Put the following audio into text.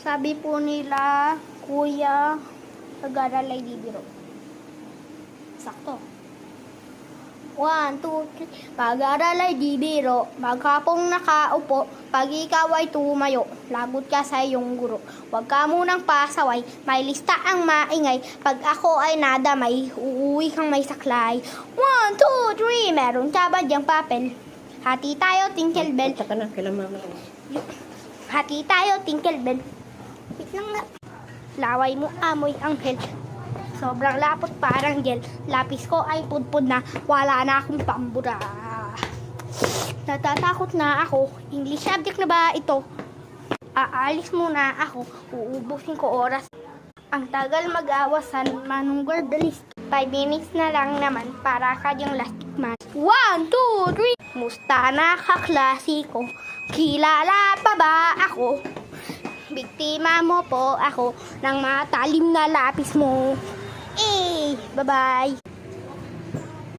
Sabi po nila, Kuya, pag-aral ay di biro. Sakto. 1, 2, 3. Pag-aral ay di biro. Maghapong nakaupo, pag ikaw ay tumayo, lagot ka sa iyong guro. Huwag ka munang pasaway, may lista ang maingay. Pag ako ay nadamay, uuwi kang may saklay. 1, 2, 3. Meron ka ba diyang papel? Hati tayo, Tinkle Bell. Punta ka na, kailan mama. Hati tayo, Tinkle Bell. Wait lang na. Laway mo, amoy anghel. Sobrang lapot parang gel. Lapis ko ay pudpud na. Wala na akong pambura. Natatakot na ako. English subject na ba ito? Aalis muna ako. Uubusin ko oras. Ang tagal mag-awasan. Manunggar the list. 5 minutes na lang naman para ka yung lastic man. 1, 2, 3. Musta na kaklasiko? Kilala pa ba ako? Biktima mo po ako ng matalim na lapis mo. Bye-bye.